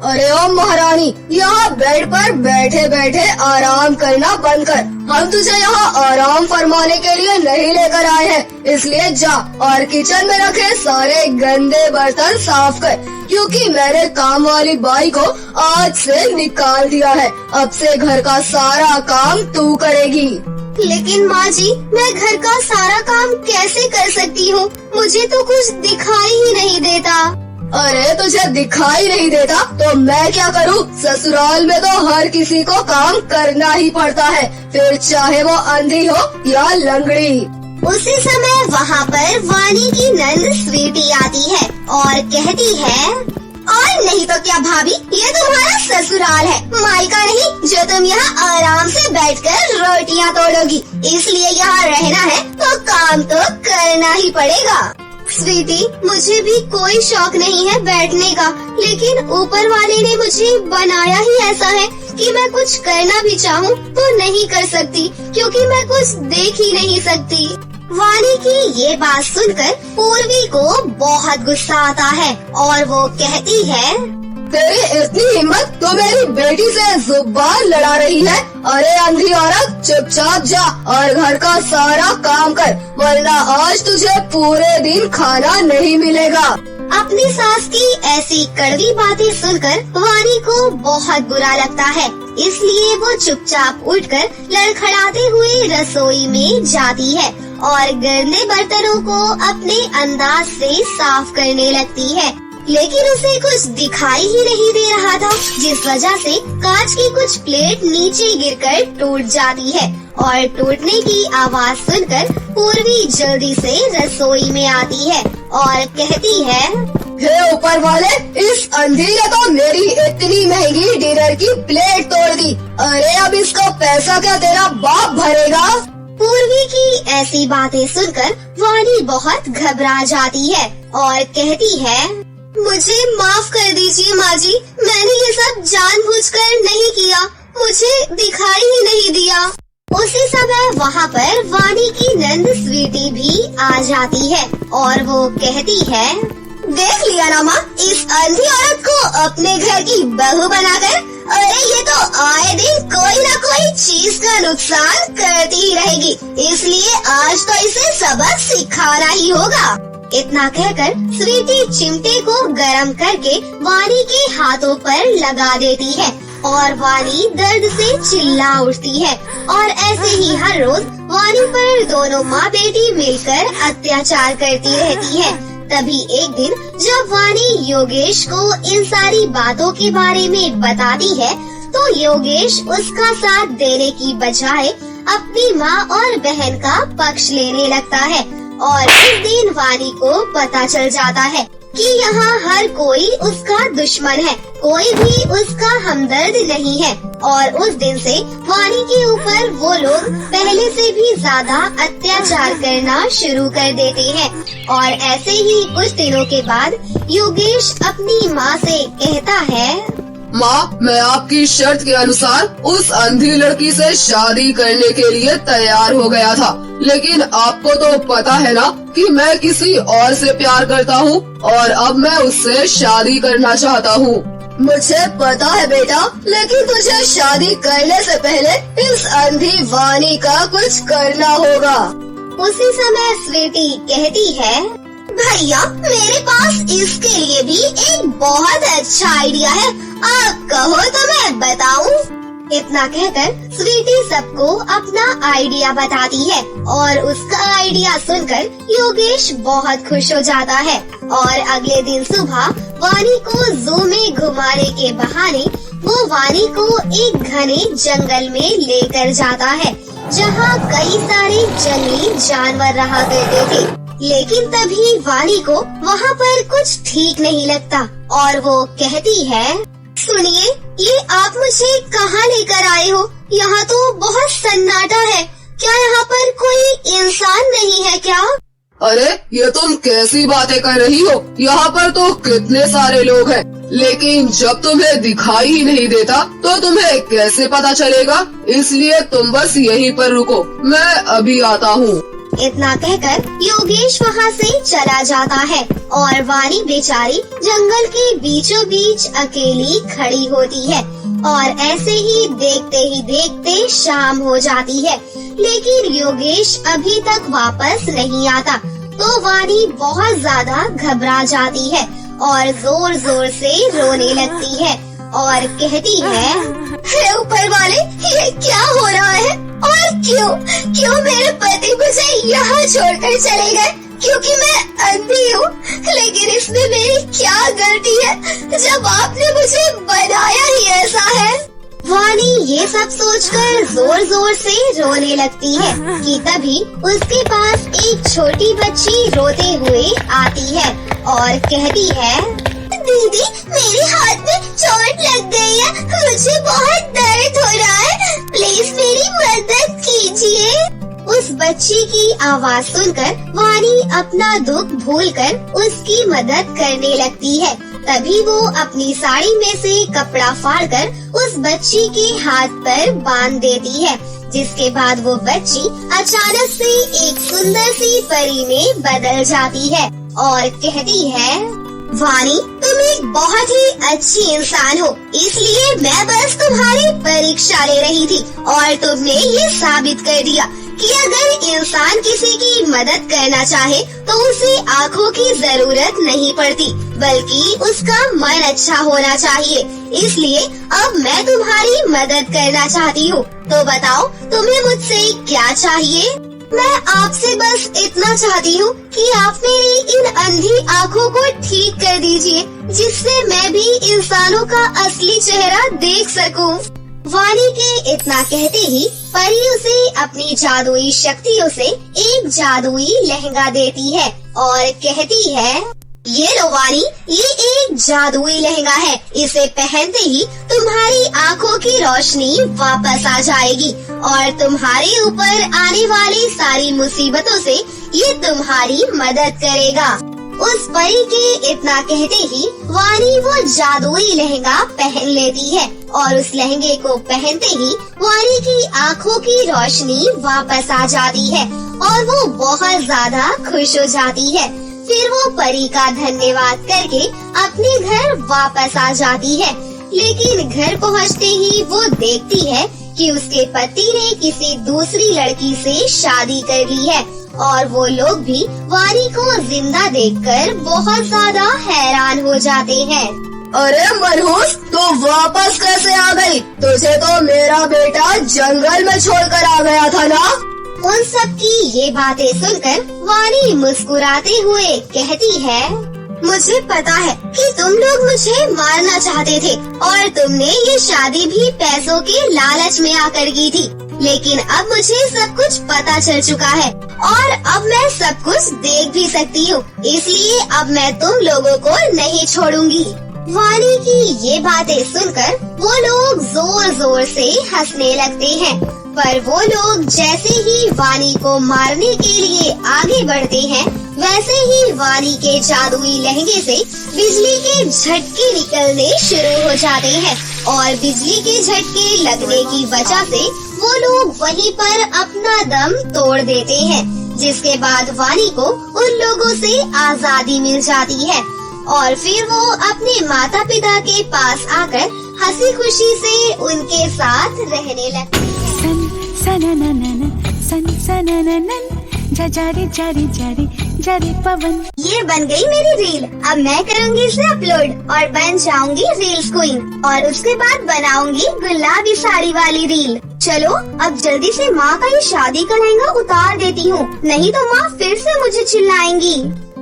अरे ओ महारानी, यहाँ बेड पर बैठे बैठे आराम करना बंद कर। हम तुझे यहाँ आराम फरमाने के लिए नहीं लेकर आए हैं, इसलिए जा और किचन में रखे सारे गंदे बर्तन साफ कर, क्योंकि मैंने काम वाली बाई को आज से निकाल दिया है। अब से घर का सारा काम तू करेगी। लेकिन माँ जी, मैं घर का सारा काम कैसे कर सकती हूँ? मुझे तो कुछ दिखाई ही नहीं देता। अरे तुझे दिखाई नहीं देता तो मैं क्या करूँ? ससुराल में तो हर किसी को काम करना ही पड़ता है, फिर चाहे वो अंधी हो या लंगड़ी। उसी समय वहाँ पर वानी की नंद स्वीटी आती है और कहती है, और नहीं तो क्या भाभी, ये तुम्हारा ससुराल है, मायका नहीं, जो तुम यहाँ आराम से बैठकर रोटियाँ तोड़ोगी। इसलिए यहाँ रहना है तो काम तो करना ही पड़ेगा। स्वीटी, मुझे भी कोई शौक नहीं है बैठने का, लेकिन ऊपर वाले ने मुझे बनाया ही ऐसा है कि मैं कुछ करना भी चाहूँ तो नहीं कर सकती, क्योंकि मैं कुछ देख ही नहीं सकती। वानी की ये बात सुनकर पूर्वी को बहुत गुस्सा आता है और वो कहती है, तेरी इतनी हिम्मत तो मेरी बेटी से जुबान लड़ा रही है? अरे अंधी औरत, चुपचाप जा और घर का सारा काम कर, वरना आज तुझे पूरे दिन खाना नहीं मिलेगा। अपनी सास की ऐसी कड़वी बातें सुनकर वानी को बहुत बुरा लगता है, इसलिए वो चुपचाप उठकर लड़खड़ाते हुए रसोई में जाती है और गंदे बर्तनों को अपने अंदाज से साफ करने लगती है। लेकिन उसे कुछ दिखाई ही नहीं दे रहा था, जिस वजह से कांच की कुछ प्लेट नीचे गिरकर टूट जाती है और टूटने की आवाज सुनकर पूर्वी जल्दी से रसोई में आती है और कहती है, हे ऊपर वाले, इस अंधी ने तो मेरी इतनी महंगी डिनर की प्लेट तोड़ दी। अरे अब इसका पैसा क्या तेरा बाप भरेगा? पूर्वी की ऐसी बातें सुनकर वानी बहुत घबरा जाती है और कहती है, मुझे माफ कर दीजिए माँ जी, मैंने ये सब जानबूझकर नहीं किया, मुझे दिखाई ही नहीं दिया। उसी समय वहाँ पर वानी की नंद स्वीटी भी आ जाती है और वो कहती है, देख लिया ना माँ, इस अंधी औरत को अपने घर की बहू बनाकर। अरे ये तो आए दिन कोई न कोई चीज का नुकसान करती ही रहेगी, इसलिए आज तो इसे सबक सिखाना ही होगा। इतना कहकर स्वीटी चिमटे को गरम करके वानी के हाथों पर लगा देती है और वानी दर्द से चिल्ला उठती है। और ऐसे ही हर रोज वानी पर दोनों माँ बेटी मिलकर अत्याचार करती रहती है। तभी एक दिन जब वानी योगेश को इन सारी बातों के बारे में बताती है, तो योगेश उसका साथ देने की बजाय अपनी माँ और बहन का पक्ष लेने लगता है। और इस दिन वानी को पता चल जाता है कि यहाँ हर कोई उसका दुश्मन है, कोई भी उसका हमदर्द नहीं है। और उस दिन से वानी के ऊपर वो लोग पहले से भी ज्यादा अत्याचार करना शुरू कर देते हैं। और ऐसे ही कुछ दिनों के बाद योगेश अपनी माँ से कहता है, माँ, मैं आपकी शर्त के अनुसार उस अंधी लड़की से शादी करने के लिए तैयार हो गया था, लेकिन आपको तो पता है ना कि मैं किसी और से प्यार करता हूँ और अब मैं उससे शादी करना चाहता हूँ। मुझे पता है बेटा, लेकिन तुझे शादी करने से पहले इस अंधी वानी का कुछ करना होगा। उसी समय स्वीटी कहती है, भैया मेरे पास इसके लिए भी एक बहुत अच्छा आइडिया है, आप कहो तो मैं बताऊं। इतना कहकर स्वीटी सबको अपना आइडिया बताती है और उसका आइडिया सुनकर योगेश बहुत खुश हो जाता है। और अगले दिन सुबह वानी को जू में घुमाने के बहाने वो वानी को एक घने जंगल में लेकर जाता है, जहाँ कई सारे जंगली जानवर रहा करते थे। लेकिन तभी वानी को वहाँ पर कुछ ठीक नहीं लगता और वो कहती है, सुनिए, ये आप मुझे कहाँ लेकर आए हो? यहाँ तो बहुत सन्नाटा है, क्या यहाँ पर कोई इंसान नहीं है क्या? अरे ये तुम कैसी बातें कर रही हो? यहाँ पर तो कितने सारे लोग हैं, लेकिन जब तुम्हें दिखाई ही नहीं देता तो तुम्हें कैसे पता चलेगा? इसलिए तुम बस यहीं पर रुको, मैं अभी आता हूँ। इतना कहकर योगेश वहाँ से चला जाता है और वाणी बेचारी जंगल के बीचों बीच अकेली खड़ी होती है। और ऐसे ही देखते शाम हो जाती है, लेकिन योगेश अभी तक वापस नहीं आता। तो वाणी बहुत ज्यादा घबरा जाती है और जोर जोर से रोने लगती है और कहती है, हे ऊपर वाले, ये क्या हो रहा है और क्यों मेरे पति मुझे यहाँ छोड़कर चले गए? क्योंकि मैं अंधी हूँ, लेकिन इसमें मेरी क्या गलती है जब आपने मुझे बनाया ही ऐसा है। वाणी ये सब सोचकर जोर जोर से रोने लगती है कि तभी उसके पास एक छोटी बच्ची रोते हुए आती है और कहती है, दीदी मेरे हाथ में चोट लग गई है, मुझे बहुत दर्द हो रहा है, प्लीज मेरी मदद कीजिए। उस बच्ची की आवाज सुनकर वाणी अपना दुख भूलकर उसकी मदद करने लगती है। तभी वो अपनी साड़ी में से कपड़ा फाड़कर उस बच्ची के हाथ पर बांध देती है, जिसके बाद वो बच्ची अचानक से एक सुंदर सी परी में बदल जाती है और कहती है, वाणी तुम एक बहुत ही अच्छी इंसान हो, इसलिए मैं बस तुम्हारी परीक्षा ले रही थी और तुमने ये साबित कर दिया कि अगर इंसान किसी की मदद करना चाहे तो उसे आँखों की जरूरत नहीं पड़ती, बल्कि उसका मन अच्छा होना चाहिए। इसलिए अब मैं तुम्हारी मदद करना चाहती हूँ, तो बताओ तुम्हें मुझसे क्या चाहिए? मैं आपसे बस इतना चाहती हूँ कि आप मेरी इन अंधी आँखों को ठीक कर दीजिए, जिससे मैं भी इंसानों का असली चेहरा देख सकूं। वाणी के इतना कहते ही परी उसे अपनी जादुई शक्तियों से एक जादुई लहंगा देती है और कहती है, ये लो वाणी, ये एक जादुई लहंगा है, इसे पहनते ही तुम्हारी आँखों की रोशनी वापस आ जाएगी और तुम्हारे ऊपर आने वाली सारी मुसीबतों से ये तुम्हारी मदद करेगा। उस परी के इतना कहते ही वाणी वो जादुई लहंगा पहन लेती है और उस लहंगे को पहनते ही वाणी की आँखों की रोशनी वापस आ जाती है और वो बहुत ज्यादा खुश हो जाती है। फिर वो परी का धन्यवाद करके अपने घर वापस आ जाती है, लेकिन घर पहुंचते ही वो देखती है कि उसके पति ने किसी दूसरी लड़की से शादी कर ली है और वो लोग भी वाणी को जिंदा देखकर बहुत ज्यादा हैरान हो जाते हैं। अरे मनहूस, तो वापस कैसे आ गई? तुझे तो मेरा बेटा जंगल में छोड़कर आ गया था ना? उन सब की ये बातें सुनकर वाणी मुस्कुराते हुए कहती है, मुझे पता है कि तुम लोग मुझे मारना चाहते थे और तुमने ये शादी भी पैसों के लालच में आकर की थी, लेकिन अब मुझे सब कुछ पता चल चुका है और अब मैं सब कुछ देख भी सकती हूँ, इसलिए अब मैं तुम लोगों को नहीं छोड़ूंगी। वाणी की ये बातें सुनकर वो लोग जोर जोर से हंसने लगते हैं, पर वो लोग जैसे ही वाणी को मारने के लिए आगे बढ़ते हैं, वैसे ही वाणी के जादुई लहंगे से बिजली के झटके निकलने शुरू हो जाते हैं और बिजली के झटके लगने की वजह से वो लोग वहीं पर अपना दम तोड़ देते हैं, जिसके बाद वाणी को उन लोगों से आजादी मिल जाती है और फिर वो अपने माता पिता के पास आकर हंसी खुशी से उनके साथ रहने लगती है। पवन। ये बन गई मेरी रील। अब मैं करूँगी इसे अपलोड और बन जाऊंगी रील्स क्वीन और उसके बाद बनाऊंगी गुलाबी साड़ी वाली रील। चलो अब जल्दी से माँ का ये शादी का लहंगा उतार देती हूँ, नहीं तो माँ फिर से मुझे चिल्लाएंगी।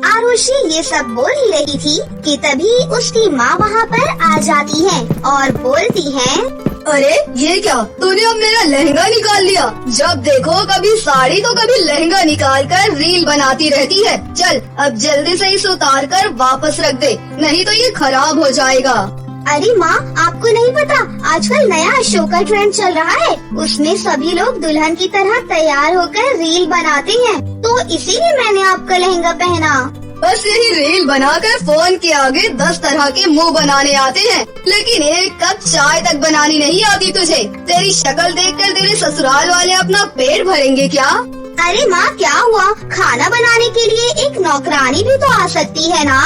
आरुषि ये सब बोल ही रही थी कि तभी उसकी माँ वहाँ पर आ जाती है और बोलती है, अरे ये क्या, तूने अब मेरा लहंगा निकाल लिया? जब देखो कभी साड़ी तो कभी लहंगा निकाल कर रील बनाती रहती है। चल अब जल्दी से इसे उतार कर वापस रख दे, नहीं तो ये खराब हो जाएगा। अरे माँ, आपको नहीं पता आजकल नया अशोक का ट्रेंड चल रहा है, उसमें सभी लोग दुल्हन की तरह तैयार होकर रील बनाते हैं, तो इसीलिए मैंने आपका लहंगा पहना। बस यही रील बनाकर फोन के आगे 10 तरह के मुंह बनाने आते हैं, लेकिन एक कप चाय तक बनानी नहीं आती तुझे। तेरी शक्ल देखकर तेरे ससुराल वाले अपना पेट भरेंगे क्या? अरे माँ क्या हुआ? खाना बनाने के लिए एक नौकरानी भी तो आ सकती है ना?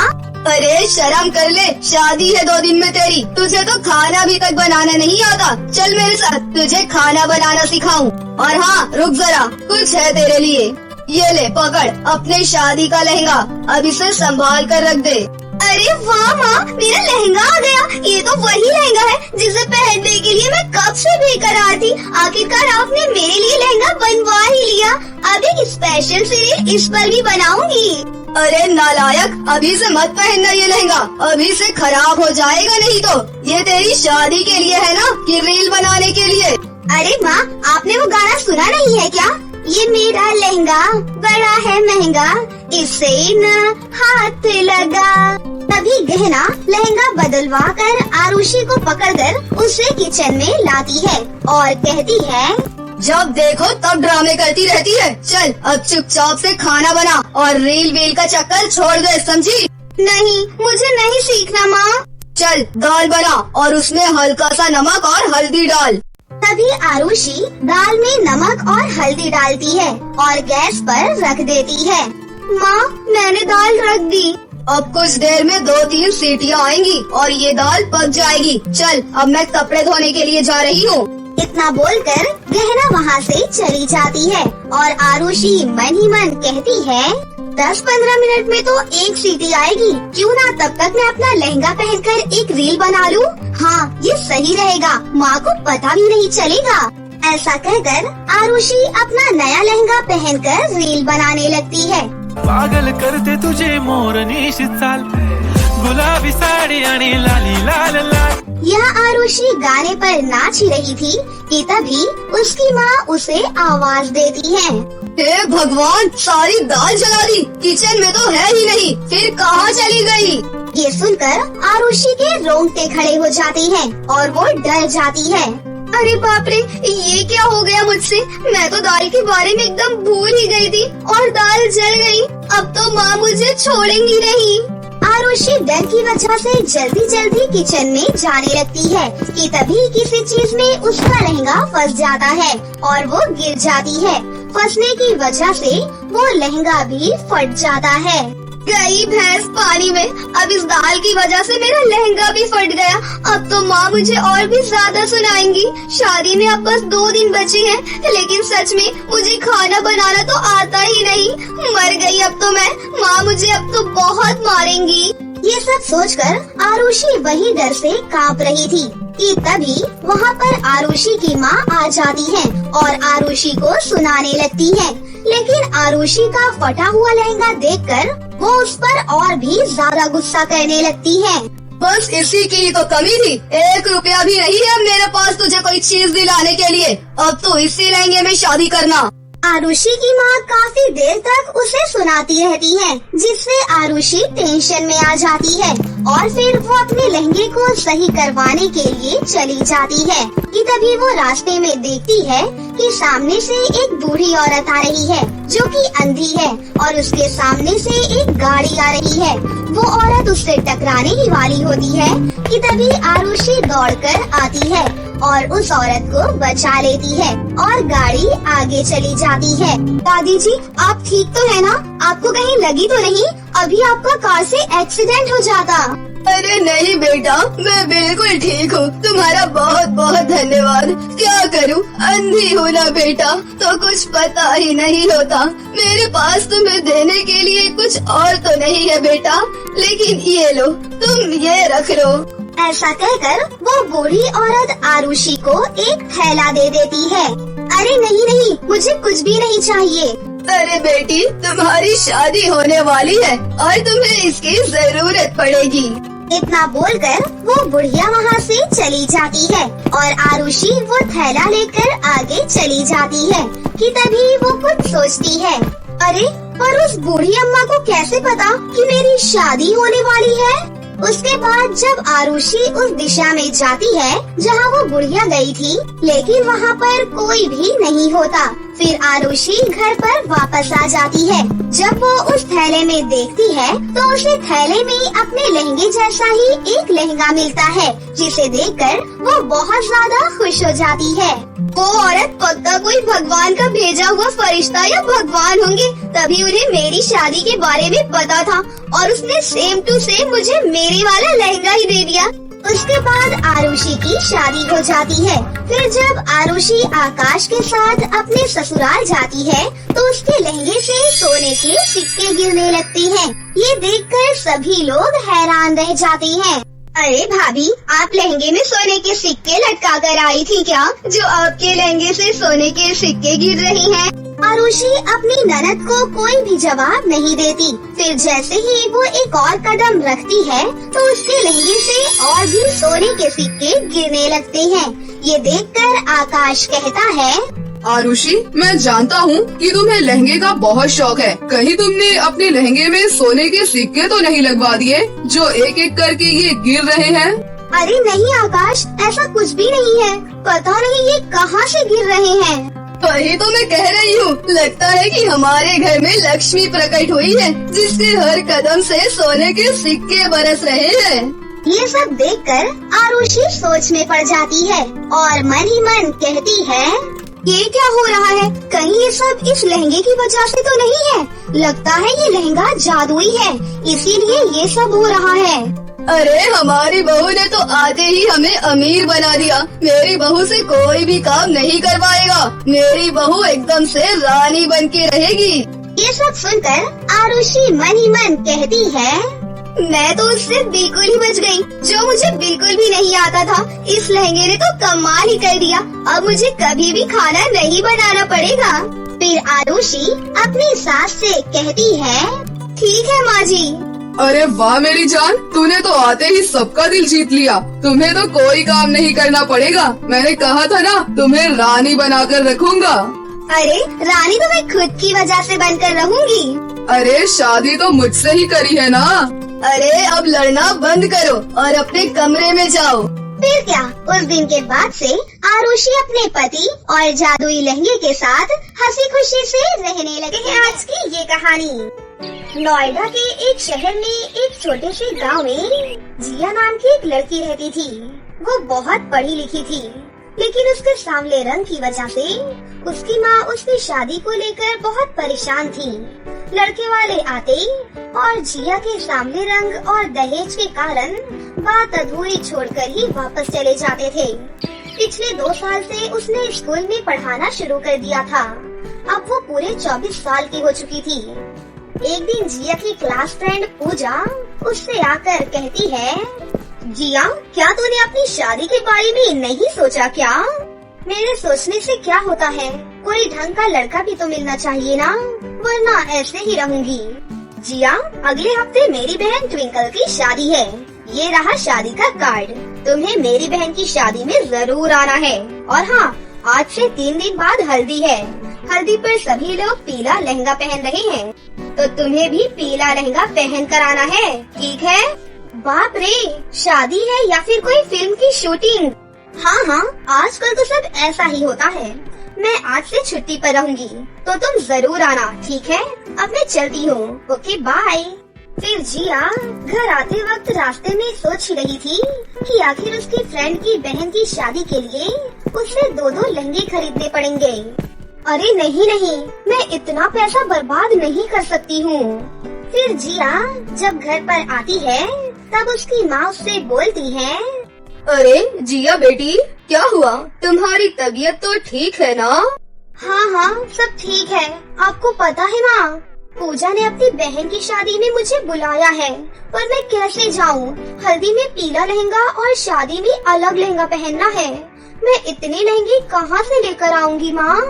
अरे शर्म कर ले, शादी है 2 दिन में तेरी, तुझे तो खाना भी तक बनाना नहीं आता। चल मेरे साथ, तुझे खाना बनाना सिखाऊं। और हाँ रुक जरा, कुछ है तेरे लिए। ये ले पकड़ अपने शादी का लहंगा, अब इसे संभाल कर रख दे। अरे वाह माँ, मेरा लहंगा आ गया। ये तो वही लहंगा है जिसे पहनने के लिए मैं कब से बेकर आ थी। आखिरकार आपने मेरे लिए लहंगा बनवा ही लिया। अब एक स्पेशल सीरियल इस पर भी बनाऊंगी। अरे नालायक, अभी से मत पहनना ये लहंगा, अभी से खराब हो जाएगा नहीं तो। ये तेरी शादी के लिए है ना कि रील बनाने के लिए? अरे माँ, आपने वो गाना सुना नहीं है क्या? ये मेरा लहंगा बड़ा है महंगा, इसे न हाथ लगा। तभी गहना लहंगा बदलवा कर आरुषि को पकड़कर उसे किचन में लाती है और कहती है, जब देखो तब ड्रामे करती रहती है। चल अब चुपचाप से खाना बना और रील वील का चक्कर छोड़ दे, समझी? नहीं, मुझे नहीं सीखना माँ। चल दाल बना और उसमें हल्का सा नमक और हल्दी डाल। तभी आरुषि दाल में नमक और हल्दी डालती है और गैस पर रख देती है। माँ, मैंने दाल रख दी। अब कुछ देर में 2-3 सीटियाँ आएंगी और ये दाल पक जाएगी। चल अब मैं कपड़े धोने के लिए जा रही हूँ। इतना बोलकर गहना वहाँ से चली जाती है और आरुषि मन ही मन कहती है, 10-15 मिनट में तो एक सीटी आएगी, क्यों ना तब तक मैं अपना लहंगा पहनकर एक रील बना लूं। हाँ ये सही रहेगा, माँ को पता भी नहीं चलेगा। ऐसा कहकर आरुषि अपना नया लहंगा पहनकर रील बनाने लगती है। पागल करते तुझे मोरनीशी चाल, गुलाबी साड़ी आणि लाली लाल लाल। यह आरुषि गाने पर नाच ही रही थी कि तभी उसकी माँ उसे आवाज देती है। हे भगवान, सारी दाल जला दी, किचन में तो है ही नहीं, फिर कहाँ चली गई? ये सुनकर आरुषि के रोंगटे खड़े हो जाते हैं और वो डर जाती है। अरे बाप रे, ये क्या हो गया मुझसे? मैं तो दाल के बारे में एकदम भूल ही गई थी और दाल जल गई। अब तो माँ मुझे छोड़ेंगी नहीं। आरुषि डर की वजह से जल्दी जल्दी किचन में जाने लगती है कि तभी किसी चीज में उसका लहंगा फंस जाता है और वो गिर जाती है। फंसने की वजह से वो लहंगा भी फट जाता है। गई भैंस पानी में, अब इस दाल की वजह से मेरा लहंगा भी फट गया। अब तो माँ मुझे और भी ज्यादा सुनाएंगी। शादी में अब बस 2 दिन बचे हैं, लेकिन सच में मुझे खाना बनाना तो आता ही नहीं। मर गई अब तो मैं, माँ मुझे अब तो बहुत मारेंगी। ये सब सोचकर आरुषि वही डर से कांप रही थी कि तभी वहाँ पर आरुषि की माँ आ जाती है और आरुषि को सुनाने लगती है। लेकिन आरुषि का फटा हुआ लहंगा देखकर वो उस पर और भी ज्यादा गुस्सा करने लगती है। बस इसी की तो कमी थी, 1 रुपया भी नहीं है मेरे पास तुझे कोई चीज दिलाने के लिए। अब तो इसी लहंगे में शादी करना। आरुषि की माँ काफी देर तक उसे सुनाती रहती है, जिससे आरुषि टेंशन में आ जाती है और फिर वो अपने लहंगे को सही करवाने के लिए चली जाती है कि तभी वो रास्ते में देखती है कि सामने से एक बूढ़ी औरत आ रही है जो कि अंधी है और उसके सामने से एक गाड़ी आ रही है। वो औरत उससे टकराने ही वाली होती है कि तभी आरुषि दौड़कर आती है और उस औरत को बचा लेती है और गाड़ी आगे चली जाती है। दादी जी, आप ठीक तो है ना? आपको कहीं लगी तो नहीं? अभी आपका कार से एक्सीडेंट हो जाता। अरे नहीं बेटा, मैं बिल्कुल ठीक हूँ। तुम्हारा बहुत बहुत धन्यवाद। क्या करूँ, अंधी हूँ ना बेटा, तो कुछ पता ही नहीं होता। मेरे पास तुम्हें देने के लिए कुछ और तो नहीं है बेटा, लेकिन ये लो, तुम ये रख लो। ऐसा कहकर वो बूढ़ी औरत आरुषि को एक थैला दे देती है। अरे नहीं नहीं, मुझे कुछ भी नहीं चाहिए। अरे बेटी, तुम्हारी शादी होने वाली है और तुम्हें इसकी जरूरत पड़ेगी। इतना बोलकर वो बुढ़िया वहाँ से चली जाती है और आरुषि वो थैला लेकर आगे चली जाती है कि तभी वो कुछ सोचती है। अरे पर उस बूढ़ी अम्मा को कैसे पता कि मेरी शादी होने वाली है? उसके बाद जब आरुषि उस दिशा में जाती है जहाँ वो बुढ़िया गई थी, लेकिन वहाँ पर कोई भी नहीं होता फिर आरुषि घर पर वापस आ जाती है। जब वो उस थैले में देखती है तो उसे थैले में अपने लहंगे जैसा ही एक लहंगा मिलता है, जिसे देखकर वो बहुत ज्यादा खुश हो जाती है। वो औरत पक्का कोई भगवान का भेजा हुआ फरिश्ता या भगवान होंगे, तभी उन्हें मेरी शादी के बारे में पता था और उसने सेम टू सेम मुझे मेरे वाला लहंगा ही दे दिया। उसके बाद आरुषि की शादी हो जाती है। फिर जब आरुषि आकाश के साथ अपने ससुराल जाती है तो उसके लहंगे से सोने के सिक्के गिरने लगते हैं। ये देखकर सभी लोग हैरान रह जाते हैं। अरे भाभी, आप लहंगे में सोने के सिक्के लटका कर आई थी क्या, जो आपके लहंगे से सोने के सिक्के गिर रही हैं? आरुषि अपनी ननद को कोई भी जवाब नहीं देती। फिर जैसे ही वो एक और कदम रखती है तो उसके लहंगे से और भी सोने के सिक्के गिरने लगते हैं। ये देखकर आकाश कहता है, आरुषि, मैं जानता हूँ कि तुम्हें लहंगे का बहुत शौक है। कहीं तुमने अपने लहंगे में सोने के सिक्के तो नहीं लगवा दिए जो एक एक करके ये गिर रहे हैं? अरे नहीं आकाश, ऐसा कुछ भी नहीं है। पता नहीं ये कहाँ से गिर रहे हैं। वही तो मैं कह रही हूँ, लगता है कि हमारे घर में लक्ष्मी प्रकट हुई है, जिसके हर कदम से सोने के सिक्के बरस रहे हैं। ये सब देखकर आरुषि सोच में पड़ जाती है और मन ही मन कहती है, ये क्या हो रहा है? कहीं ये सब इस लहंगे की वजह से तो नहीं है? लगता है ये लहंगा जादुई है, इसीलिए ये सब हो रहा है। अरे हमारी बहू ने तो आते ही हमें अमीर बना दिया। मेरी बहू से कोई भी काम नहीं करवाएगा। मेरी बहू एकदम से रानी बन के रहेगी। ये सब सुनकर आरुषि मन ही मन कहती है, मैं तो उससे बिल्कुल ही बच गई, जो मुझे बिल्कुल भी नहीं आता था। इस लहंगे ने तो कमाल ही कर दिया। अब मुझे कभी भी खाना नहीं बनाना पड़ेगा। फिर आरुषि अपनी सास से कहती है, ठीक है माँ जी। अरे वाह मेरी जान, तूने तो आते ही सबका दिल जीत लिया। तुम्हें तो कोई काम नहीं करना पड़ेगा। मैंने कहा था ना, तुम्हें रानी बनाकर रखूंगा। अरे रानी तो मैं खुद की वजह से बनकर रहूंगी। अरे शादी तो मुझसे ही करी है ना। अरे अब लड़ना बंद करो और अपने कमरे में जाओ। फिर क्या, उस दिन के बाद से आरुषि अपने पति और जादुई लहंगे के साथ हंसी खुशी से रहने लगे हैं। आज की ये कहानी। नोएडा के एक शहर में एक छोटे से गांव में जिया नाम की एक लड़की रहती थी। वो बहुत पढ़ी लिखी थी, लेकिन उसके सांवले रंग की वजह से उसकी माँ उसकी शादी को लेकर बहुत परेशान थी। लड़के वाले आते और जिया के सांवले रंग और दहेज के कारण बात अधूरी छोड़कर ही वापस चले जाते थे। पिछले 2 साल से उसने स्कूल में पढ़ाना शुरू कर दिया था। अब वो पूरे 24 साल की हो चुकी थी। एक दिन जिया की क्लास फ्रेंड पूजा उससे आकर कहती है, जिया, क्या तूने अपनी शादी के बारे में नहीं सोचा क्या? मेरे सोचने से क्या होता है, कोई ढंग का लड़का भी तो मिलना चाहिए ना, वरना ऐसे ही रहूंगी। जिया, अगले हफ्ते मेरी बहन ट्विंकल की शादी है। ये रहा शादी का कार्ड। तुम्हें मेरी बहन की शादी में जरूर आना है। और हाँ, आज से 3 दिन बाद हल्दी है। हल्दी पर सभी लोग पीला लहंगा पहन रहे हैं, तो तुम्हें भी पीला लहंगा पहन कर आना है, ठीक है? बाप रे, शादी है या फिर कोई फिल्म की शूटिंग? हाँ, आजकल तो सब ऐसा ही होता है। मैं आज से छुट्टी पर रहूंगी, तो तुम जरूर आना, ठीक है? अब मैं चलती हूँ, ओके बाय। फिर जिया घर आते वक्त रास्ते में सोच ही रही थी कि आखिर उसकी फ्रेंड की बहन की शादी के लिए उसे 2 लहंगे खरीदने पड़ेंगे। अरे नहीं, मैं इतना पैसा बर्बाद नहीं कर सकती हूँ। फिर जिया जब घर पर आती है तब उसकी माँ उससे बोलती है, अरे जिया बेटी, क्या हुआ? तुम्हारी तबीयत तो ठीक है ना? हाँ, सब ठीक है। आपको पता है माँ, पूजा ने अपनी बहन की शादी में मुझे बुलाया है, पर मैं कैसे जाऊँ? हल्दी में पीला लहंगा और शादी में अलग लहंगा पहनना है। मैं इतने लहंगे कहाँ से लेकर आऊँगी माँ?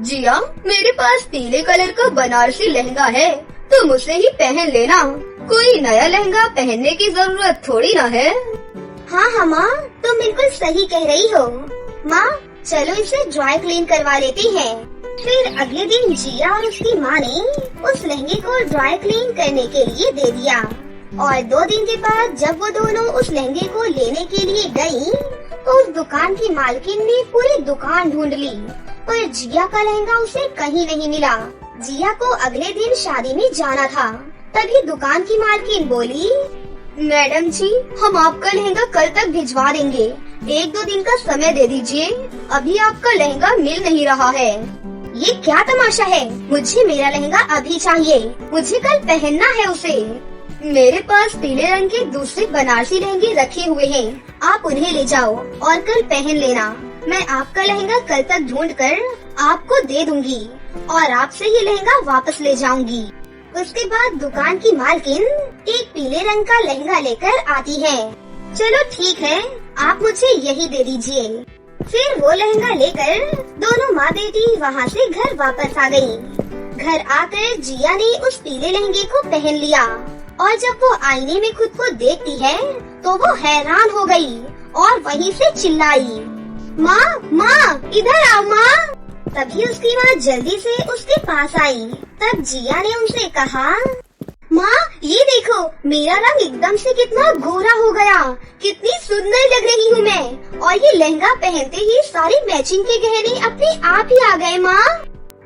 जिया, मेरे पास पीले कलर का बनारसी लहंगा है, तुम उसे ही पहन लेना। कोई नया लहंगा पहनने की जरूरत थोड़ी ना है। हाँ माँ, तुम बिल्कुल सही कह रही हो। माँ, चलो इसे ड्राई क्लीन करवा लेते हैं। फिर अगले दिन जिया और उसकी माँ ने उस लहंगे को ड्राई क्लीन करने के लिए दे दिया। और 2 दिन के बाद जब वो दोनों उस लहंगे को लेने के लिए गयी, उस दुकान की मालकिन ने पूरी दुकान ढूंढ ली, पर जिया का लहंगा उसे कहीं नहीं मिला। जिया को अगले दिन शादी में जाना था। तभी दुकान की मालकिन बोली, मैडम जी, हम आपका लहंगा कल तक भिजवा देंगे, 1-2 दिन का समय दे दीजिए, अभी आपका लहंगा मिल नहीं रहा है। ये क्या तमाशा है? मुझे मेरा लहंगा अभी चाहिए, मुझे कल पहनना है उसे। मेरे पास पीले रंग के दूसरे बनारसी लहंगे रखे हुए हैं, आप उन्हें ले जाओ और कल पहन लेना। मैं आपका लहंगा कल तक ढूंढ कर आपको दे दूंगी और आपसे ये लहंगा वापस ले जाऊंगी। उसके बाद दुकान की मालकिन एक पीले रंग का लहंगा लेकर आती है। चलो ठीक है, आप मुझे यही दे दीजिए। फिर वो लहंगा लेकर दोनों माँ बेटी वहाँ से घर वापस आ गयी। घर आकर जिया ने उस पीले लहंगे को पहन लिया और जब वो आईने में खुद को देखती है तो वो हैरान हो गई और वहीं से चिल्लाई, माँ माँ इधर आओ माँ। तभी उसकी माँ जल्दी से उसके पास आई। तब जिया ने उनसे कहा, माँ ये देखो, मेरा रंग एकदम से कितना गोरा हो गया, कितनी सुंदर लग रही हूँ मैं, और ये लहंगा पहनते ही सारे मैचिंग के गहने अपने आप ही आ गए माँ।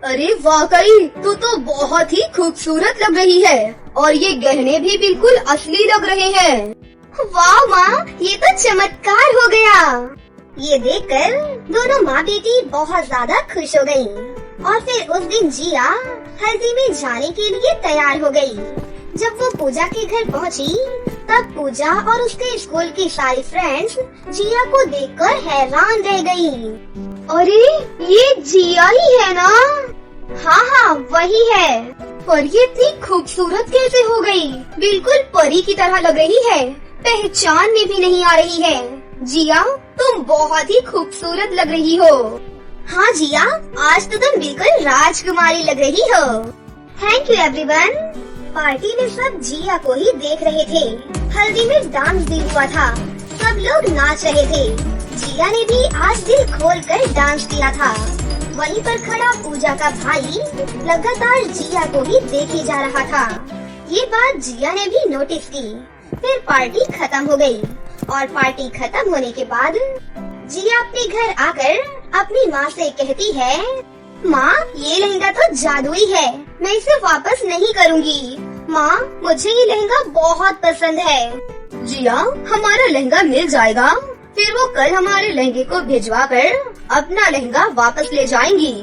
अरे वाकई तू तो बहुत ही खूबसूरत लग रही है और ये गहने भी बिल्कुल असली लग रहे हैं। वाह माँ, ये तो चमत्कार हो गया। ये देखकर दोनों माँ बेटी बहुत ज्यादा खुश हो गयी और फिर उस दिन जिया हल्दी में जाने के लिए तैयार हो गई। जब वो पूजा के घर पहुँची तब पूजा और उसके स्कूल की सारी फ्रेंड्स जिया को देखकर हैरान रह गयी। अरे ये जिया ही है ना? हाँ हाँ वही है। पर ये इतनी खूबसूरत कैसे हो गई? बिल्कुल परी की तरह लग रही है, पहचान में भी नहीं आ रही है। जिया तुम बहुत ही खूबसूरत लग रही हो। हाँ जिया, आज तो तुम बिल्कुल राजकुमारी लग रही हो। Thank you everyone. पार्टी में सब जिया को ही देख रहे थे। हल्दी में डांस भी हुआ था, सब लोग नाच रहे थे। जिया ने भी आज दिल खोल कर डांस किया था। वहीं पर खड़ा पूजा का भाई लगातार जिया को ही देखे जा रहा था। ये बात जिया ने भी नोटिस की। फिर पार्टी खत्म हो गई और पार्टी खत्म होने के बाद जिया अपने घर आकर अपनी माँ से कहती है, माँ ये लहंगा तो जादुई है, मैं इसे वापस नहीं करूँगी। माँ मुझे ये लहंगा बहुत पसंद है। जिया हमारा लहंगा मिल जाएगा, फिर वो कल हमारे लहंगे को भिजवा कर अपना लहंगा वापस ले जाएंगी।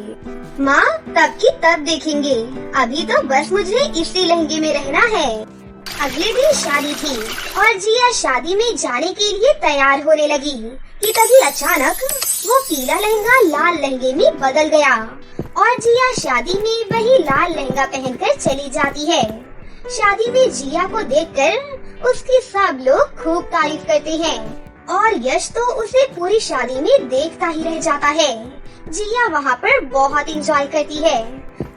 माँ तब की तब देखेंगे, अभी तो बस मुझे इसी लहंगे में रहना है। अगले दिन शादी थी और जिया शादी में जाने के लिए तैयार होने लगी कि तभी अचानक वो पीला लहंगा लाल लहंगे में बदल गया और जिया शादी में वही लाल लहंगा पहनकर चली जाती है। शादी में जिया को देखकर उसकी सब लोग खूब तारीफ करते हैं और यश तो उसे पूरी शादी में देखता ही रह जाता है। जिया वहाँ पर बहुत एंजॉय करती है।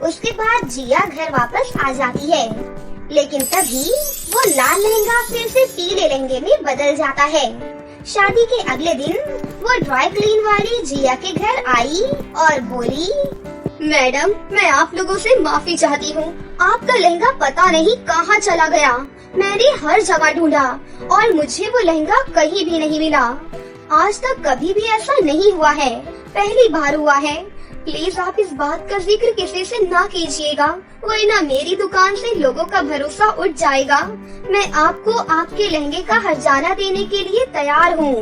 उसके बाद जिया घर वापस आ जाती है, लेकिन तभी वो लाल लहंगा फिर से पीले लहंगे में बदल जाता है। शादी के अगले दिन वो ड्राई क्लीन वाली जिया के घर आई और बोली, मैडम मैं आप लोगों से माफी चाहती हूँ, आपका लहंगा पता नहीं कहाँ चला गया। मैंने हर जगह ढूंढा और मुझे वो लहंगा कहीं भी नहीं मिला। आज तक कभी भी ऐसा नहीं हुआ है, पहली बार हुआ है। प्लीज आप इस बात का जिक्र किसी से ना कीजिएगा, वरना मेरी दुकान से लोगों का भरोसा उठ जाएगा। मैं आपको आपके लहंगे का हर्जाना देने के लिए तैयार हूँ।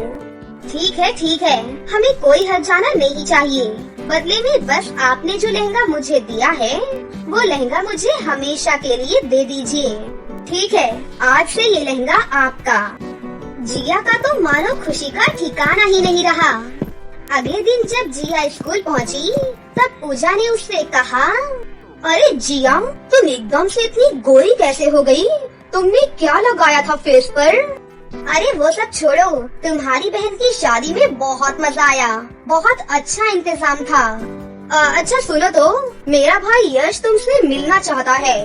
ठीक है, हमें कोई हर्जाना नहीं चाहिए। बदले में बस आपने जो लहंगा मुझे दिया है वो लहंगा मुझे हमेशा के लिए दे दीजिए। ठीक है, आज से ये लहंगा आपका। जिया का तो मानो खुशी का ठिकाना ही नहीं रहा। अगले दिन जब जिया स्कूल पहुंची, तब पूजा ने उससे कहा, अरे जिया तुम एकदम से इतनी गोरी कैसे हो गई? तुमने क्या लगाया था फेस पर? अरे वो सब छोड़ो, तुम्हारी बहन की शादी में बहुत मजा आया, बहुत अच्छा इंतजाम था। अच्छा सुनो तो, मेरा भाई यश तुमसे मिलना चाहता है।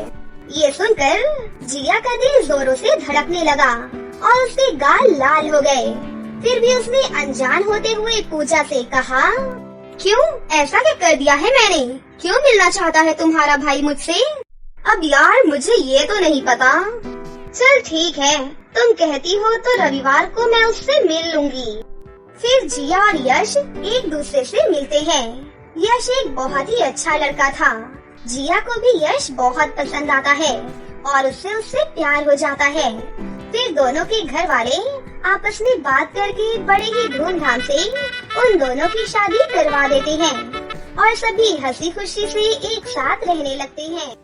ये सुनकर जिया का दिल जोरों से धड़कने लगा और उसके गाल लाल हो गए। फिर भी उसने अनजान होते हुए पूजा से कहा, क्यों ऐसा क्या कर दिया है मैंने? क्यों मिलना चाहता है तुम्हारा भाई मुझसे? अब यार मुझे ये तो नहीं पता। चल ठीक है, तुम कहती हो तो रविवार को मैं उससे मिल लूंगी। फिर जिया और यश एक दूसरे से मिलते हैं। यश एक बहुत ही अच्छा लड़का था। जिया को भी यश बहुत पसंद आता है और उससे प्यार हो जाता है। फिर दोनों के घर वाले आपस में बात करके बड़े ही धूमधाम से उन दोनों की शादी करवा देते हैं और सभी हंसी खुशी से एक साथ रहने लगते हैं।